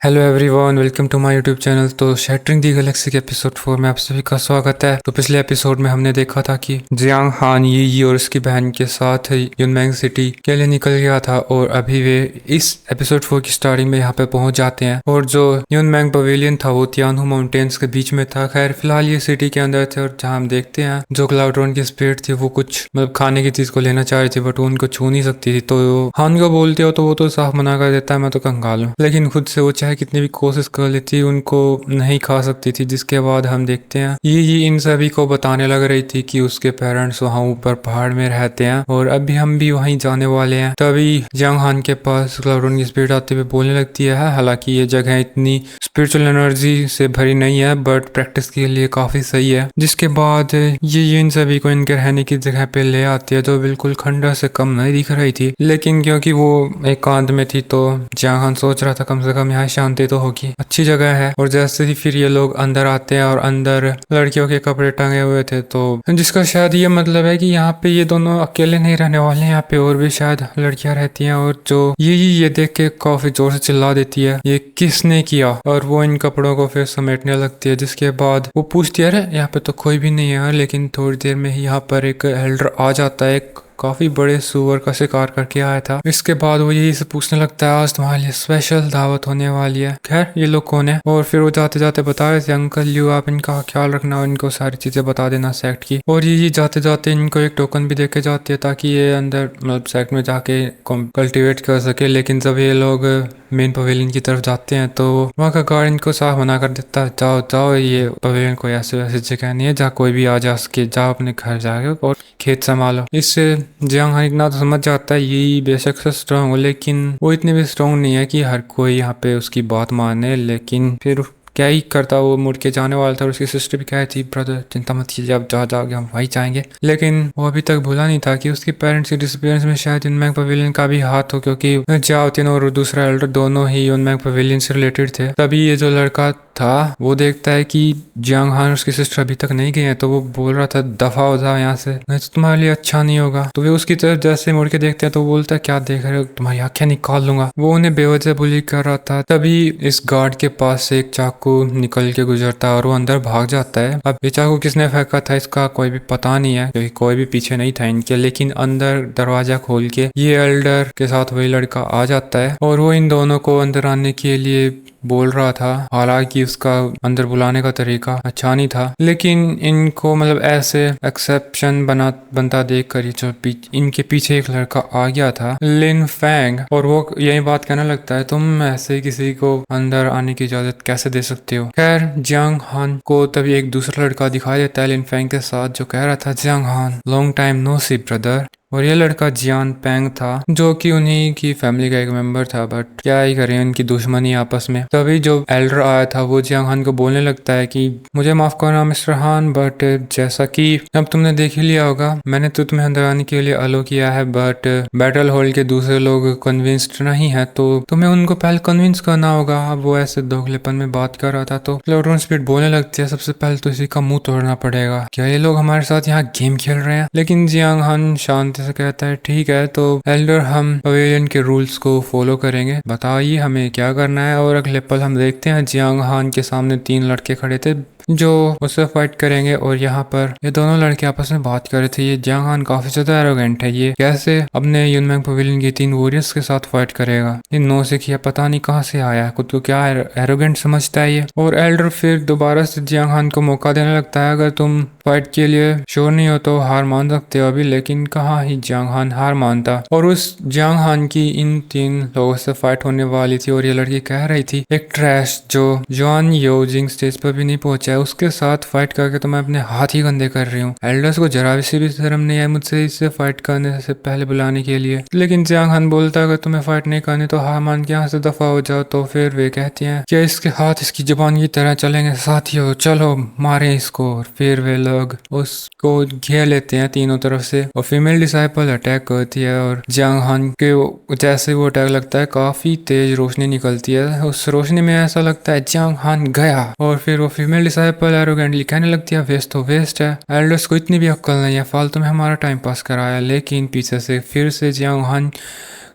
Hello everyone, welcome to my YouTube channel. तो shattering the galaxy के episode 4 में आप सभी का स्वागत है। तो पिछले एपिसोड में हमने देखा था कि जियांग हान यी और उसकी बहन के साथ युनमैंग सिटी के लिए निकल गया था और अभी वे इस एपिसोड 4 की स्टार्टिंग में यहाँ पे पहुंच जाते हैं। और जो युनमैंग पवेलियन था वो तियानहू माउंटेन्स के बीच में था। खैर फिलहाल ये सिटी के अंदर थे और जहाँ हम देखते हैं जो क्लाउड्रॉन की स्पिरिट थी वो कुछ मतलब खाने की चीज को लेना चाह रही थी, बट वो उनको छू नहीं सकती थी। तो हान को बोलते हो तो वो तो साफ मना कर देता है, मैं तो कंगाल हूँ। लेकिन खुद से वो चाहे कितनी भी कोशिश कर लेती उनको नहीं खा सकती थी। जिसके बाद हम देखते हैं ये इन सभी को बताने लग रही थी कि उसके पेरेंट्स वहाँ ऊपर पहाड़ में रहते हैं और अभी हम भी वहीं जाने वाले हैं। तभी जंग हान के पास क्लाउडन की स्पिरिट आते हुए बोलने लगती है, हालांकि ये जगह इतनी स्पिरिचुअल एनर्जी से भरी नहीं है बट प्रैक्टिस के लिए काफी सही है। जिसके बाद ये इन सभी को इनके रहने की जगह पे ले आती है जो बिल्कुल खंडर से कम नहीं दिख रही थी। लेकिन क्योंकि वो एकांत में थी तो जंग हान सोच रहा था कम से कम यहाँ शांति तो होगी, अच्छी जगह है। और जैसे ही फिर ये लोग अंदर आते हैं और अंदर लड़कियों के कपड़े टंगे हुए थे, तो जिसका शायद ये मतलब है कि यहाँ पे ये दोनों अकेले नहीं रहने वाले हैं, यहाँ पे और भी शायद लड़कियां रहती हैं। और जो ये देख के काफी जोर से चिल्ला देती है, ये किसने किया, और वो इन कपड़ों को फिर समेटने लगती है। जिसके बाद वो पूछती है, अरे यहाँ पे तो कोई भी नहीं है। लेकिन थोड़ी देर में ही यहाँ पर एक एल्डर आ जाता है, एक काफी बड़े सुअर का शिकार करके आया था। इसके बाद वो यही से पूछने लगता है, आज तुम्हारे लिए स्पेशल दावत होने वाली है। खैर ये लोग कौन है? और फिर वो जाते जाते बता रहे थे, अंकल यू आप इनका ख्याल रखना और इनको सारी चीजें बता देना सेक्ट की। और ये जाते जाते इनको एक टोकन भी देके जाती है ताकि ये अंदर मतलब सेक्ट में जाके कल्टिवेट कर सके। लेकिन जब ये लोग मेन पवेलियन की तरफ जाते हैं तो वहाँ का गार्ड इनको साफ मना कर देता है, जाओ जाओ, ये पवेलियन कोई ऐसे वैसे जगह नहीं है जहाँ कोई भी आ जा सके, जाओ अपने घर जाके और खेत संभालो। इससे जियांग हान इतना तो समझ जाता है ये बेशक से स्ट्रांग हो, लेकिन वो इतने भी स्ट्रांग नहीं है कि हर कोई यहाँ पे उसकी बात माने। लेकिन फिर क्या ही करता, वो मुड़ के जाने वाला था और उसकी सिस्टर भी कह थी, ब्रदर चिंता मत कीजिए, आप जा जाओगे हम वहीं जाएंगे। लेकिन वो अभी तक भूला नहीं था कि उसके पेरेंट्स की डिसअपीयरेंस में शायद युनमैंग पवेलियन का भी हाथ हो, क्योंकि जाओ तीन और दूसरा एल्डर दोनों ही युनमैंग पवेलियन से रिलेटेड थे। तभी ये जो लड़का था वो देखता है कि जियांग हान और उसकी सिस्टर अभी तक नहीं गई है, तो वो बोल रहा था दफा हो जाओ यहाँ से, नहीं तो तुम्हारे लिए अच्छा नहीं होगा। तो वे उसकी तरफ जैसे मुड़ के देखते हैं तो बोलता है, क्या देख रहे हो, तुम्हारी आंखें निकाल लूंगा। वो उन्हें बेवजह बुली कर रहा था। तभी इस गार्ड के पास से एक चाकू निकल के गुजरता है और वो अंदर भाग जाता है। अब ये चाकू किसने फेंका था इसका कोई भी पता नहीं है, क्योंकि कोई भी पीछे नहीं था इनके। लेकिन अंदर दरवाजा खोल के ये एल्डर के साथ वही लड़का आ जाता है और वो इन दोनों को अंदर आने के लिए बोल रहा था। हालांकि उसका अंदर बुलाने का तरीका अच्छा नहीं था, लेकिन इनको मतलब ऐसे एक्सेप्शन बनता देख कर जो इनके पीछे एक लड़का आ गया था, लिन फैंग, और वो यही बात कहने लगता है, तुम ऐसे किसी को अंदर आने की इजाजत कैसे दे सकते हो। खैर जियांग हान को तभी एक दूसरा लड़का दिखाई देता है लिन फैंग के साथ, जो कह रहा था, जियांग हान लॉन्ग टाइम नो सी ब्रदर। और ये लड़का जियान पेंग था जो कि उन्हीं की फैमिली का एक मेंबर था, बट क्या ही करें उनकी दुश्मनी आपस में। तभी जो एल्डर आया था वो जियांग हान को बोलने लगता है कि मुझे माफ करना मिस्टर हान, बट जैसा कि अब तुमने देख ही लिया होगा, मैंने तो तुम्हें अंदर आने के लिए अलो किया है, बट बैटल हॉल के दूसरे लोग कन्विंस्ड नहीं है, तो तुम्हें उनको पहले कन्विंस करना होगा। अब वो ऐसे दोगलेपन में बात कर रहा था तो क्लाउड्रॉन स्पिरिट बोलने लगती है, सबसे पहले तो इसी का मुंह तोड़ना पड़ेगा, क्या ये लोग हमारे साथ यहाँ गेम खेल रहे हैं। लेकिन जियांग हान शांति से कहता है, ठीक है तो एल्डर हम पवेलियन के रूल्स को फॉलो करेंगे, बताइए हमें क्या करना है। और अगले पल हम देखते हैं जियांग हान के सामने 3 लड़के खड़े थे जो उससे फाइट करेंगे। और यहाँ पर ये दोनों लड़के आपस में बात कर रहे थे। ये जियांग हान काफी ज्यादा एरोगेंट है, ये कैसे अपने युनमैंग पवेलियन के 3 वॉरियर्स के साथ फाइट करेगा। इन नौ से किया पता नहीं कहाँ से आया है, खुद को क्या एरोगेंट समझता है ये। और एल्डर फिर दोबारा से जियांग हान को मौका देने लगता है, अगर तुम फाइट के लिए श्योर नहीं हो तो हार मान सकते हो अभी। लेकिन कहाँ ही जियांग हान हार मानता, और उस जियांग हान की इन 3 लोगों से फाइट होने वाली थी। और ये लड़की कह रही थी, एक ट्रैश जो जॉन योजिंग स्टेज पर भी नहीं पहुंचा है उसके साथ फाइट करके तो मैं अपने हाथ ही गंदे कर रही हूँ। एल्डर्स को जरा सी भी शर्म नहीं है मुझसे इससे फाइट करने से पहले बुलाने के लिए। लेकिन जियांग हान बोलता है, अगर तुम्हें फाइट नहीं करनी तो हार मान के यहाँ से दफा हो जाओ। तो फिर वे कहती हैं, क्या इसके हाथ इसकी जुबान की तरह चलेंगे साथियों, चलो मारे इसको। और फिर वे लोग उसको घेर लेते हैं तीनों तरफ से और फीमेल डिसाइपल अटैक करती है। और जियांग हान के जैसे वो अटैक लगता है काफी तेज रोशनी निकलती है, उस रोशनी में ऐसा लगता है जियांग हान गया। और फिर वो फीमेल डिसाइपल एरोगेंटली कहने लगती है, वेस्ट तो वेस्ट है, एल्डर्स को इतनी भी अक्ल नहीं है, फालतू में हमारा टाइम पास कराया। लेकिन पीछे से फिर से जियांग हान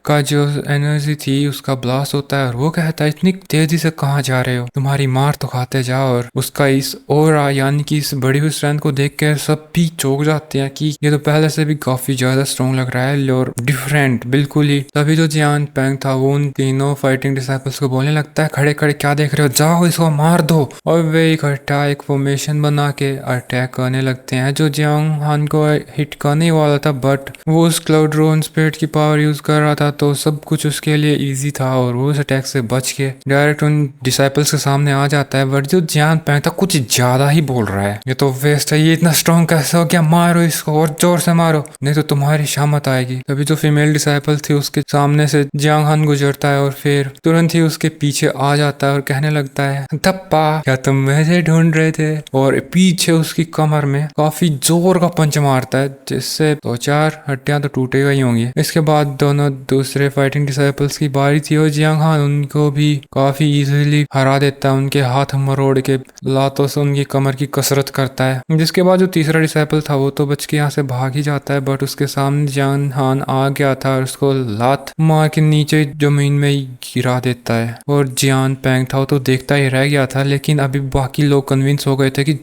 का जो एनर्जी थी उसका ब्लास्ट होता है और वो कहता है इतनी तेजी से कहाँ जा रहे हो, तुम्हारी मार तो खाते जाओ। और उसका इस ऑरा यानी कि इस बड़ी हुई स्ट्रेंथ को देख कर सब भी चौंक जाते हैं कि ये तो पहले से भी काफी ज्यादा स्ट्रॉन्ग लग रहा है और डिफरेंट बिल्कुल ही। तभी जो जियान पेंग था वो उन तीनों फाइटिंग डिसाइपल्स को बोलने लगता है खड़े खड़े क्या देख रहे हो, जाओ इसको मार दो। और वे इकट्ठा एक फॉर्मेशन बना के अटैक करने लगते हैं। जो जियांग हान को हिट करने वाला था बट वो उस क्लाउड्रोन स्पिरिट की पावर यूज कर रहा था तो सब कुछ उसके लिए इजी था और वो उस अटैक से बच के डायरेक्ट उन डिसाइपल्स के सामने आ जाता है। बट जो जियान पेंग था कुछ ज्यादा ही बोल रहा है, ये तो वेस्ट है, ये इतना स्ट्रॉन्ग कैसे हो गया, मारो इसको और जोर से मारो नहीं तो तुम्हारी शामत आएगी। तभी जो फीमेल डिसाइपल थी उसके सामने से जियांग हान गुजरता है और फिर तुरंत ही उसके पीछे आ जाता है और कहने लगता है धप्पा क्या तुम मुझे ढूंढ रहे थे, और पीछे उसकी कमर में काफी जोर का पंच मारता है जिससे 2-4 हड्डियां तो टूटेगा ही होंगी। इसके बाद दोनों दूसरे फाइटिंग डिसाइपल्स की बारी थी और जियांग हान उनको भी काफी इजीली हरा देता है, उनके हाथ मरोड़ के लातों से उनकी कमर की कसरत करता है। जिसके बाद जो तीसरा डिसाइपल था वो तो बच के यहाँ से भाग ही जाता है बट उसके सामने जियांग हान आ गया था और उसको लात मार के नीचे जमीन में ही गिरा देता है। और जियान पेंग था वो तो देखता ही रह गया था, लेकिन अभी बाकी लोग कन्विंस हो गए थे कि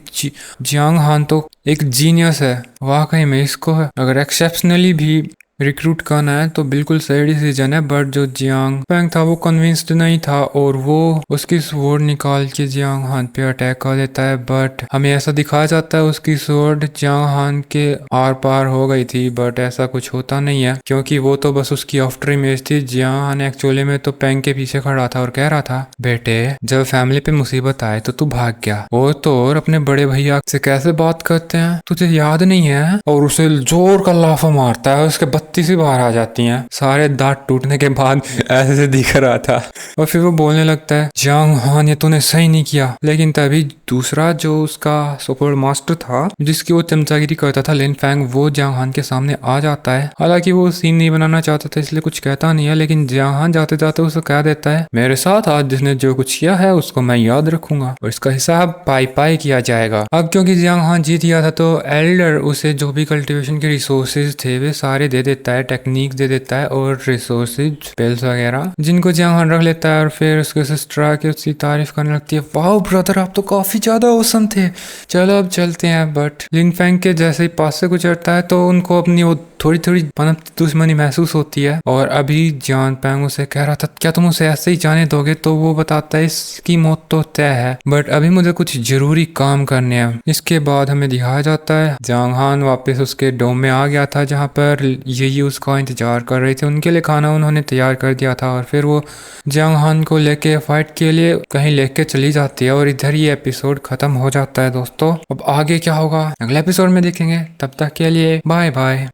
जियांग हान तो एक जीनियस है, वाकई में इसको अगर एक्सेप्शनली भी रिक्रूट करना है तो बिल्कुल सही डिसीजन है। बट जो जियांग पेंग था वो कन्विंस्ड नहीं था और वो उसकी स्वॉर्ड निकाल के जियांग हान पे अटैक कर देता है। बट हमें ऐसा दिखाया जाता है उसकी स्वॉर्ड जियांग हान के आर पार हो गई थी बट ऐसा कुछ होता नहीं है क्योंकि वो तो बस उसकी आफ्टर इमेज थी। जियांग हान एक्चुअली में तो पेंग के पीछे खड़ा था और कह रहा था बेटे जब फैमिली पे मुसीबत आए तो तू भाग गया, और तो और अपने बड़े भैया से कैसे बात करते हैं तुझे याद नहीं है, और उसे जोर का लाफा मारता है, उसके बत्ती से बाहर आ जाती हैं, सारे दांत टूटने के बाद ऐसे दिख रहा था। और फिर वो बोलने लगता है जियांग हान ये तूने सही नहीं किया। लेकिन तभी दूसरा जो उसका सुपर मास्टर था जिसकी वो चमचागिरी करता था लिन फैंग, वो जियांग हान के सामने आ जाता है। हालांकि वो सीन नहीं बनाना चाहता था इसलिए कुछ कहता नहीं है, लेकिन जियांग हान जाते जाते उसे कह देता है मेरे साथ आज जिसने जो कुछ किया है उसको मैं याद रखूंगा और इसका हिसाब पाई पाई किया जाएगा। अब क्योंकि जियांग हान जीत गया था तो एल्डर उसे जो भी कल्टीवेशन के रिसोर्सेज थे वे सारे दे देता है, टेक्निक दे देता है और रिसोर्सेज स्पेल्स वगैरह जिनको जियांग हान रख लेता है। और फिर उसके सिस्टर आके उसकी तारीफ करने लगती है वाह ब्रदर आप तो काफी ज्यादा औसम थे, चलो अब चलते हैं। बट लिन फैंग के जैसे ही पास से गुजरता है तो उनको अपनी वो थोड़ी थोड़ी दुश्मनी महसूस होती है। और अभी जियांग पेंग उसे कह रहा था क्या तुम उसे ऐसे ही जाने दोगे, तो वो बताता है इसकी मौत तो तय है बट अभी मुझे कुछ जरूरी काम करने हैं। इसके बाद हमें दिखाया जाता है जियांग हान वापस उसके डोम में आ गया था जहाँ पर ये उसका इंतजार कर रहे थे, उनके लिए खाना उन्होंने तैयार कर दिया था। और फिर वो जियांग हान को लेके फाइट के लिए कहीं लेके चली जाती है और इधर ये एपिसोड खत्म हो जाता है दोस्तों। अब आगे क्या होगा अगले एपिसोड में देखेंगे, तब तक के लिए बाय बाय।